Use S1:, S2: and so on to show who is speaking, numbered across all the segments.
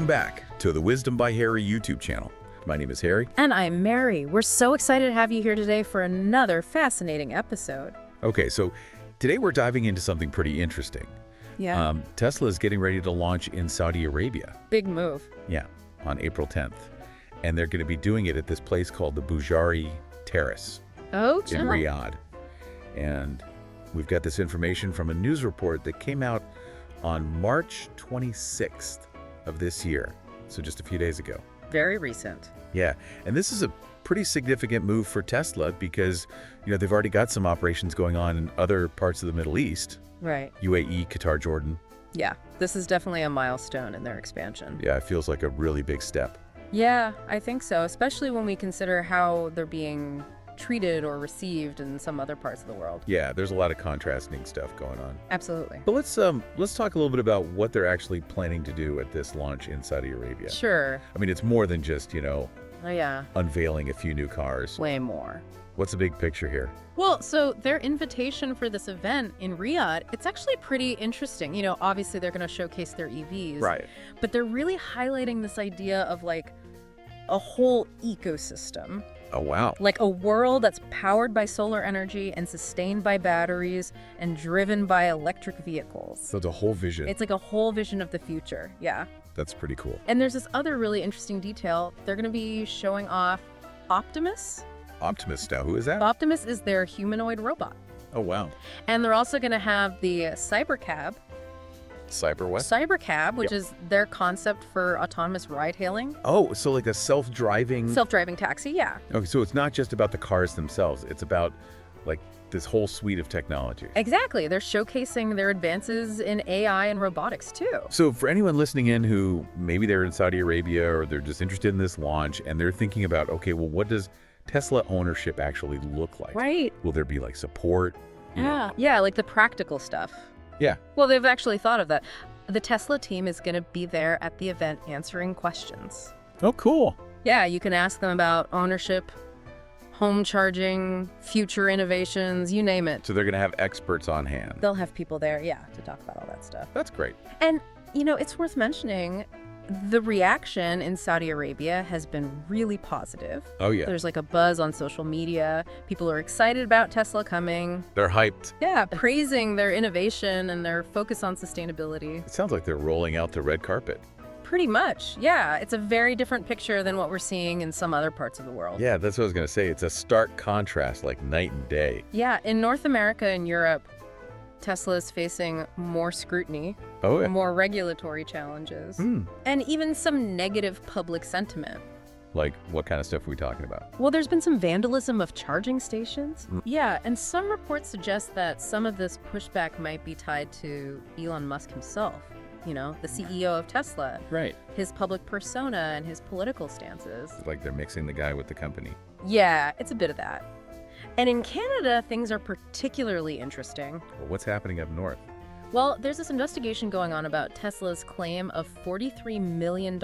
S1: back to the Wisdom by Harry YouTube channel. My name is Harry.
S2: And I'm Mary. We're so excited to have you here today for another fascinating episode.
S1: Okay, so today we're diving into something pretty interesting.
S2: Yeah.
S1: Tesla is getting ready to launch in Saudi Arabia.
S2: Big move.
S1: Yeah, on April 10th. And they're going to be doing it at this place called the Bujari Terrace
S2: Oh,
S1: in Riyadh. And we've got this information from a news report that came out on March 26th of this year. So just a few days ago.
S2: Very recent.
S1: Yeah, and this is a pretty significant move for Tesla because, they've already got some operations going on in other parts of the Middle East.
S2: Right.
S1: UAE, Qatar, Jordan.
S2: Yeah, this is definitely a milestone in their expansion.
S1: Yeah, it feels like a really big step.
S2: Yeah, I think so, especially when we consider how they're being treated or received in some other parts of the world.
S1: Yeah, there's a lot of contrasting stuff going on.
S2: Absolutely.
S1: But let's talk a little bit about what they're actually planning to do at this launch in Saudi Arabia.
S2: Sure.
S1: I mean, it's more than just,
S2: Oh, yeah.
S1: unveiling a few new cars.
S2: Way more.
S1: What's the big picture here?
S2: Well, so their invitation for this event in Riyadh, it's actually pretty interesting. Obviously they're going to showcase their EVs.
S1: Right.
S2: But they're really highlighting this idea of like a whole ecosystem.
S1: Oh, wow.
S2: Like a world that's powered by solar energy and sustained by batteries and driven by electric vehicles.
S1: So it's a whole vision.
S2: It's like a whole vision of the future. Yeah.
S1: That's pretty cool.
S2: And there's this other really interesting detail. They're going to be showing off Optimus.
S1: Optimus now, who is that?
S2: Optimus is their humanoid robot.
S1: Oh, wow.
S2: And they're also going to have the Cybercab.
S1: Cyber what?
S2: Cybercab, which is their concept for autonomous ride-hailing.
S1: Oh, so like a self-driving...
S2: Self-driving taxi, yeah.
S1: Okay, so it's not just about the cars themselves. It's about, like, this whole suite of technology.
S2: Exactly. They're showcasing their advances in AI and robotics, too.
S1: So for anyone listening in who maybe they're in Saudi Arabia or they're just interested in this launch and they're thinking about, okay, well, what does Tesla ownership actually look like?
S2: Right.
S1: Will there be, like, support?
S2: Yeah. Yeah, like the practical stuff.
S1: Yeah.
S2: Well, they've actually thought of that. The Tesla team is going to be there at the event answering questions.
S1: Oh, cool.
S2: Yeah, you can ask them about ownership, home charging, future innovations, you name it.
S1: So they're going to have experts on hand.
S2: They'll have people there, yeah, to talk about all that stuff.
S1: That's great.
S2: And, it's worth mentioning, the reaction in Saudi Arabia has been really positive.
S1: Oh, yeah.
S2: There's like a buzz on social media. People are excited about Tesla coming.
S1: They're hyped.
S2: Yeah, praising their innovation and their focus on sustainability.
S1: It sounds like they're rolling out the red carpet.
S2: Pretty much, yeah. It's a very different picture than what we're seeing in some other parts of the world.
S1: Yeah, that's what I was going to say. It's a stark contrast, like night and day.
S2: Yeah, in North America and Europe, Tesla is facing more scrutiny, more regulatory challenges, and even some negative public sentiment.
S1: Like, what kind of stuff are we talking about?
S2: Well, there's been some vandalism of charging stations. Yeah, and some reports suggest that some of this pushback might be tied to Elon Musk himself, the CEO of Tesla.
S1: Right.
S2: His public persona and his political stances.
S1: It's like they're mixing the guy with the company.
S2: Yeah, it's a bit of that. And in Canada, things are particularly interesting.
S1: Well, what's happening up north?
S2: Well, there's this investigation going on about Tesla's claim of $43 million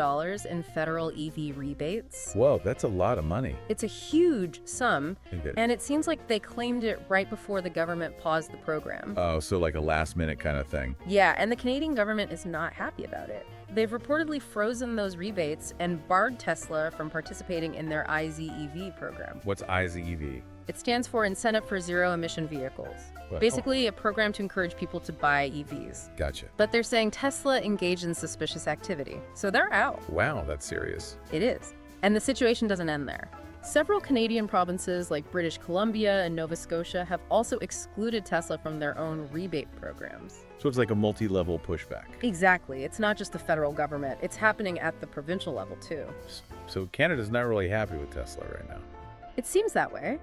S2: in federal EV rebates.
S1: Whoa, that's a lot of money.
S2: It's a huge sum, and it seems like they claimed it right before the government paused the program.
S1: Oh, so like a last-minute kind of thing.
S2: Yeah, and the Canadian government is not happy about it. They've reportedly frozen those rebates and barred Tesla from participating in their IZEV program.
S1: What's IZEV?
S2: It stands for Incentive for Zero-Emission Vehicles.
S1: What?
S2: Basically, a program to encourage people to buy EVs.
S1: Gotcha.
S2: But they're saying Tesla engaged in suspicious activity, so they're out.
S1: Wow, that's serious.
S2: It is. And the situation doesn't end there. Several Canadian provinces like British Columbia and Nova Scotia have also excluded Tesla from their own rebate programs.
S1: So it's like a multi-level pushback.
S2: Exactly. It's not just the federal government. It's happening at the provincial level, too.
S1: So Canada's not really happy with Tesla right now.
S2: It seems that way.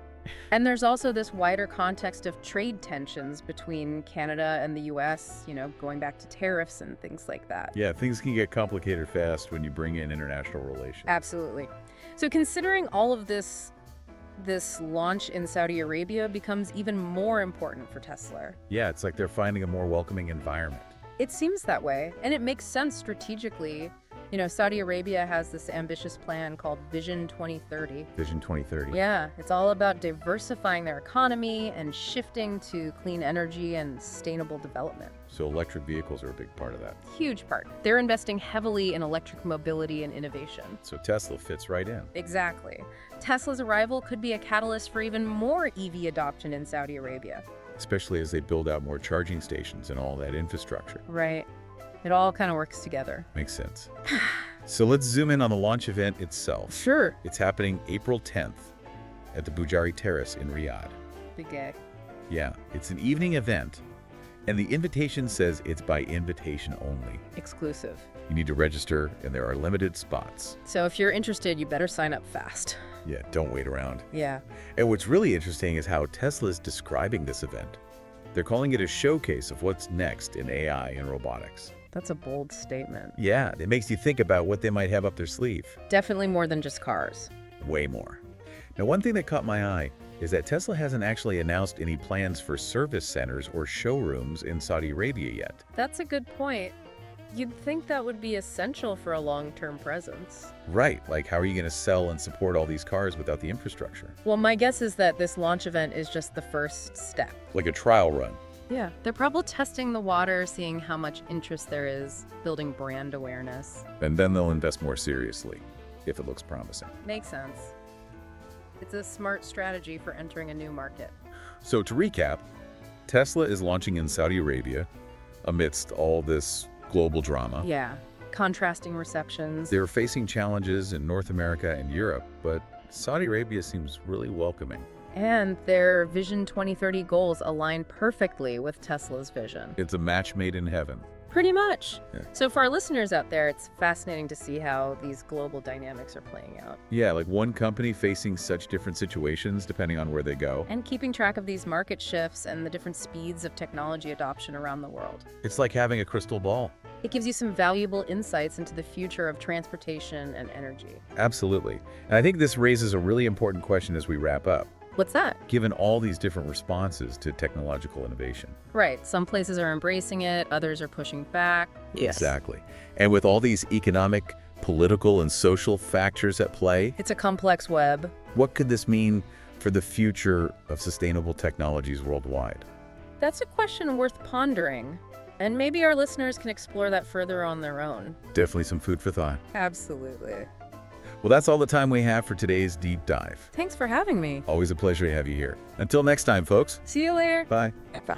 S2: And there's also this wider context of trade tensions between Canada and the U.S., going back to tariffs and things like that.
S1: Yeah, things can get complicated fast when you bring in international relations.
S2: Absolutely. So considering all of this launch in Saudi Arabia becomes even more important for Tesla.
S1: Yeah, it's like they're finding a more welcoming environment.
S2: It seems that way, and it makes sense strategically You know, Saudi Arabia has this ambitious plan called Vision 2030.
S1: Vision 2030.
S2: Yeah, it's all about diversifying their economy and shifting to clean energy and sustainable development.
S1: So electric vehicles are a big part of that.
S2: Huge part. They're investing heavily in electric mobility and innovation.
S1: So Tesla fits right in.
S2: Exactly. Tesla's arrival could be a catalyst for even more EV adoption in Saudi Arabia.
S1: Especially as they build out more charging stations and all that infrastructure.
S2: Right. It all kind of works together.
S1: Makes sense. So let's zoom in on the launch event itself.
S2: Sure.
S1: It's happening April 10th at the Bujari Terrace in Riyadh.
S2: Big gay.
S1: Yeah, it's an evening event, and the invitation says it's by invitation only.
S2: Exclusive.
S1: You need to register, and there are limited spots.
S2: So if you're interested, you better sign up fast.
S1: Yeah, don't wait around.
S2: Yeah.
S1: And what's really interesting is how Tesla's describing this event. They're calling it a showcase of what's next in AI and robotics.
S2: That's a bold statement.
S1: Yeah, it makes you think about what they might have up their sleeve.
S2: Definitely more than just cars.
S1: Way more. Now, one thing that caught my eye is that Tesla hasn't actually announced any plans for service centers or showrooms in Saudi Arabia yet.
S2: That's a good point. You'd think that would be essential for a long-term presence.
S1: Right, like how are you going to sell and support all these cars without the infrastructure?
S2: Well, my guess is that this launch event is just the first step.
S1: Like a trial run.
S2: Yeah, they're probably testing the water, seeing how much interest there is, building brand awareness.
S1: And then they'll invest more seriously, if it looks promising.
S2: Makes sense. It's a smart strategy for entering a new market.
S1: So to recap, Tesla is launching in Saudi Arabia amidst all this global drama.
S2: Yeah, contrasting receptions.
S1: They're facing challenges in North America and Europe, but Saudi Arabia seems really welcoming.
S2: And their Vision 2030 goals align perfectly with Tesla's vision.
S1: It's a match made in heaven.
S2: Pretty much.
S1: Yeah.
S2: So for our listeners out there, it's fascinating to see how these global dynamics are playing out.
S1: Yeah, like one company facing such different situations depending on where they go.
S2: And keeping track of these market shifts and the different speeds of technology adoption around the world.
S1: It's like having a crystal ball.
S2: It gives you some valuable insights into the future of transportation and energy.
S1: Absolutely. And I think this raises a really important question as we wrap up.
S2: What's that?
S1: Given all these different responses to technological innovation.
S2: Right. Some places are embracing it, others are pushing back.
S1: Exactly. And with all these economic, political, and social factors at play,
S2: It's a complex web.
S1: what could this mean for the future of sustainable technologies worldwide?
S2: That's a question worth pondering. And maybe our listeners can explore that further on their own.
S1: Definitely some food for thought.
S2: Absolutely.
S1: Well, that's all the time we have for today's deep dive.
S2: Thanks for having me.
S1: Always a pleasure to have you here. Until next time, folks.
S2: See you later.
S1: Bye.
S2: Bye.